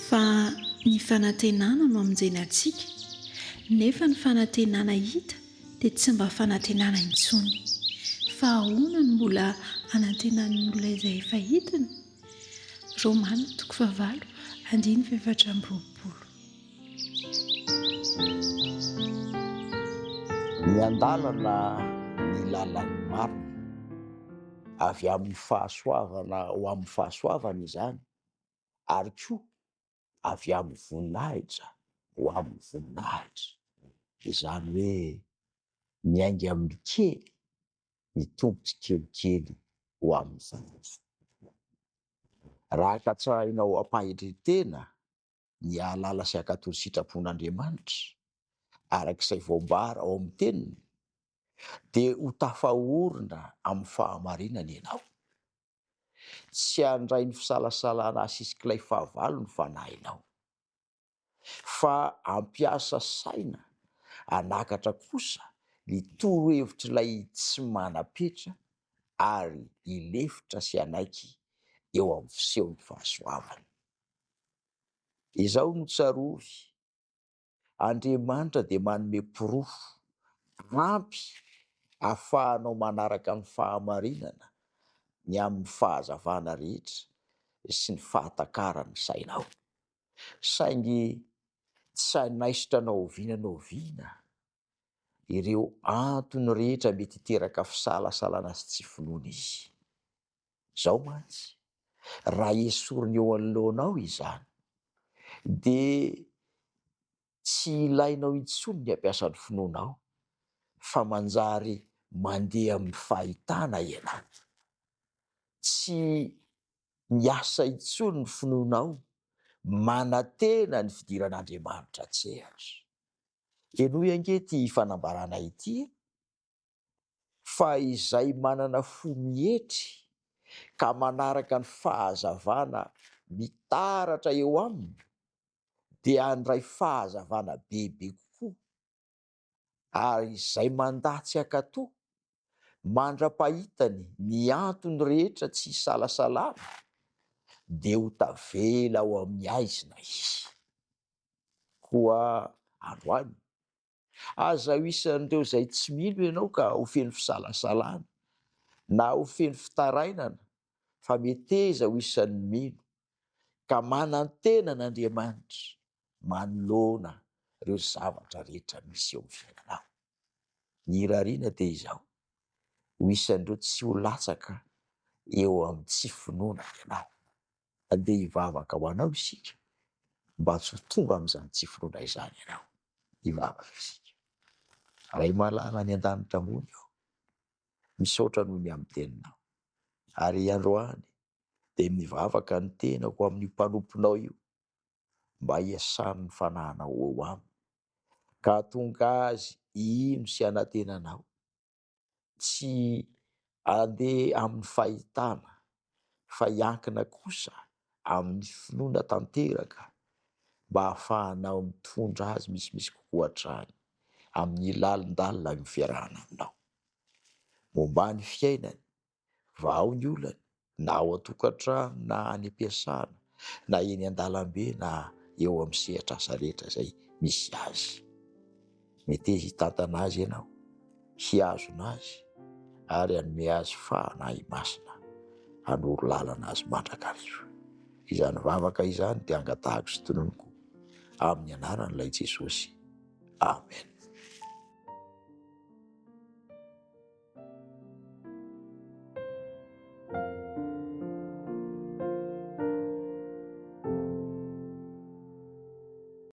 Fa ny fanantenana no hamonjena antsika, nefa ny fanantenana hita dia tsy mba fanantenana intsony. Fa ahoana no mbola hanantenan'ny olona izay efa hitany? Romana 8:7-8. Ny andalana ny lalan'ny marina, avy amin'ny fahasoavana ho amin'ny fahasoavana izany, ary koa avy amin'ny voninahitra ho amin'ny voninahitra. Izany hoe miainga amin'ny kely, ny tongotra kelikely ho amin'ny fahasoavana. Raha katsahinao ampahan-tena ny ahalala sy hakatony sitrapon'Andriamanitra arak'izay voambara ao amin'ny teniny, dia ho tafahorona amin'ny fahamarinana ianao. Tsy handray ny fisalasalana asisiklay fahavalo ny fanahinao, fa hampiasa saina hanakatra kosa ny torohevitrilay tsy manam-petra ary hilefitra sy hanaiky eo amin'ny fisehon'ny fahasoavana. Izao no tsarovy, Andriamanitra dia manome porofo ampy ahafahanao manaraka ny fahamarinana ny amin'ny fahazavana rehetra sy ny fahatakarany sainao. Saingy tsy hanaisitranao oviana na oviana ireo antony rehetra mety hiteraka fisalasalana sy tsy finoana izy. Zao mantsy, raha esorina eo anoloanao izany, dia tsy ilainao intsony ny hampiasa ny finoanao, fa manjary mandeha amin'ny fahitana ianao. Tsy miasa intsony ny finoanao, manantena ny fidiran'Andriamanitra an-tsehatra. Enoy ange ity fanambarana ity, fa izay manana fo mihetry ka manaraka ny fahazavana mitaratra eo aminy, dia handray fahazavana bebe kokoa, ary izay mandatsy hakatoa mandra-pahitany ny antony rehetra tsy hisalasalana, dia ho tavela ao amin'ny aizina izy. Koa androany, aza ho isan'ireo izay tsy mino ianao ka ho feno fisalasalana na ho feno fitarainana, fa meteza ho isan'ny mino ka manantena n'Andriamanitra manoloana ireo zavatra rehetra misy eo amin'ny fiainanao. Ny rariana dia izao, ho isan'ireo tsy ho latsaka eo amin'ny tsy finoana ianao. Andeha hivavaka ho anao isika mba tsy ho tonga amin'izany tsy finoana izany ianao. Hivavaka isika. Ray malala any an-danitra ambony eo, misaotra noho ny amin'ny teninao. Ary androany dia mivavaka ny tenako amin'ny mpanomponao io, mba hiasany ny fanahinao eo aminy, ka hahatonga azy hino sy hanantenanao, tsy handeha amin'ny fahitana, fa hiankina kosa amin'ny finoana tanteraka, mba hahafahanao mitondra azy misimisy kokoa hatrany amin'ny lalindalina ny fiarahana aminao. Momba ny fiainany, va ao ny olany, na ao an-tokantrano na any am-piasana, na eny an-dalambe na eo amin'ny sehatr'asa rehetra izay misy azy. Meteza hitantana azy ianao, hiazona azy, ary hanome azy fahanahy masina, hanoro lalana azy mandrakariva. Izany vavaka izany dia angatahako sy tononoko amin'ny anaran'ilay Jesosy. Amen.